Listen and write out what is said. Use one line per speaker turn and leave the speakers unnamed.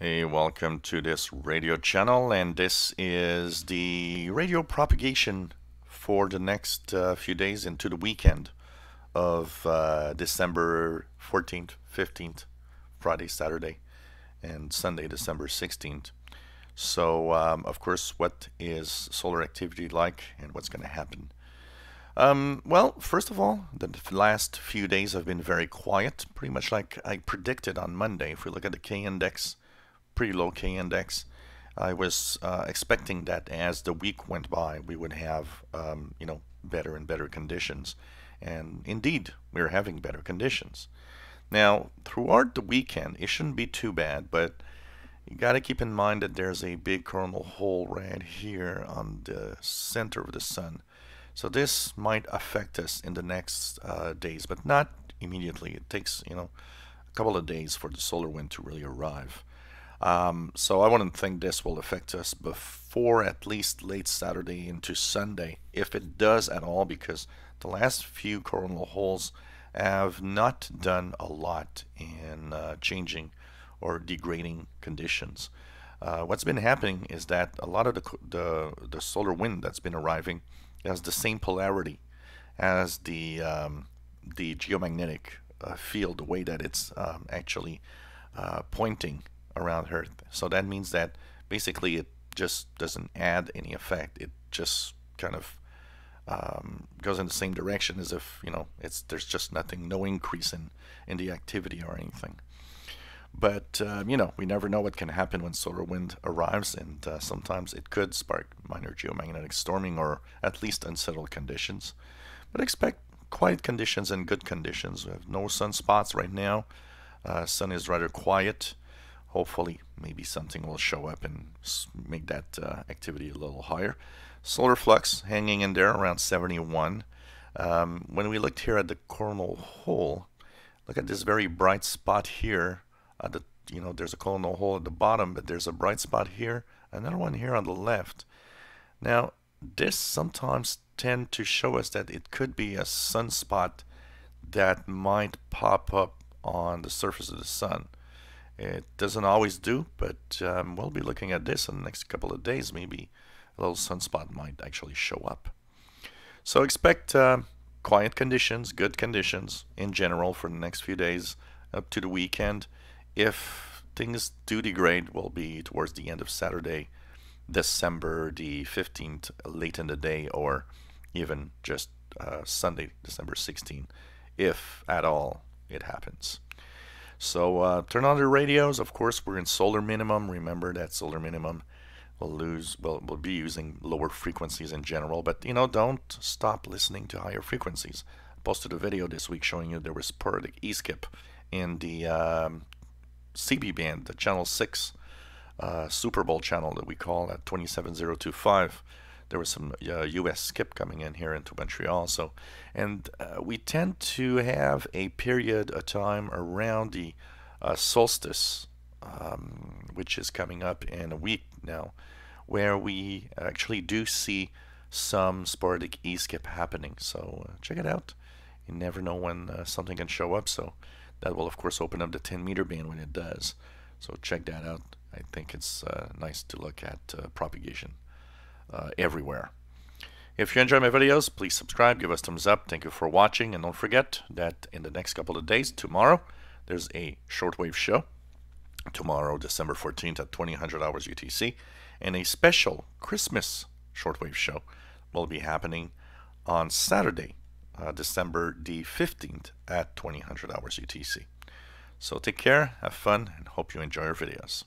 Hey, welcome to this radio channel, and this is the radio propagation for the next few days into the weekend of December 14th, 15th, Friday, Saturday, and Sunday, December 16th. So, of course, what is solar activity like and what's going to happen? Well, first of all, the last few days have been very quiet, pretty much like I predicted on Monday. If we look at the K index, pretty low K index. I was expecting that as the week went by, we would have, better and better conditions. And indeed, we're having better conditions. Now, throughout the weekend, it shouldn't be too bad, but you got to keep in mind that there's a big coronal hole right here on the center of the sun. So this might affect us in the next days, but not immediately. It takes, a couple of days for the solar wind to really arrive. So I wouldn't think this will affect us before at least late Saturday into Sunday, if it does at all, because the last few coronal holes have not done a lot in changing or degrading conditions. What's been happening is that a lot of the solar wind that's been arriving has the same polarity as the geomagnetic field, the way that it's actually pointing around Earth. So that means that basically it just doesn't add any effect. It just kind of goes in the same direction as if there's just nothing, no increase in the activity or anything. But we never know what can happen when solar wind arrives, and sometimes it could spark minor geomagnetic storming or at least unsettled conditions. But expect quiet conditions and good conditions. We have no sunspots right now. Sun is rather quiet. Hopefully, maybe something will show up and make that activity a little higher. Solar flux hanging in there around 71. When we looked here at the coronal hole, look at this very bright spot here. There's a coronal hole at the bottom, but there's a bright spot here, another one here on the left. Now, this sometimes tend to show us that it could be a sunspot that might pop up on the surface of the sun. It doesn't always do, but we'll be looking at this in the next couple of days. Maybe a little sunspot might actually show up. So expect quiet conditions, good conditions in general for the next few days up to the weekend. If things do degrade, will be towards the end of Saturday, December the 15th, late in the day, or even just Sunday, December 16th, if at all it happens. So turn on the radios. Of course, we're in solar minimum. Remember that solar minimum we'll be using lower frequencies in general, but don't stop listening to higher frequencies. I posted a video this week showing you there was sporadic E-skip in the CB band, the channel 6 Super Bowl channel that we call at 27025. There was some US skip coming in here into Montreal. And we tend to have a period of time around the solstice, which is coming up in a week now, where we actually do see some sporadic E-skip happening. So check it out. You never know when something can show up. So that will, of course, open up the 10-meter band when it does. So check that out. I think it's nice to look at propagation everywhere. If you enjoy my videos, please subscribe, give us thumbs up. Thank you for watching, and don't forget that in the next couple of days, tomorrow, there's a shortwave show. Tomorrow, December 14th at 2000 hours UTC, and a special Christmas shortwave show will be happening on Saturday, December the 15th at 2000 hours UTC. So take care, have fun, and hope you enjoy our videos.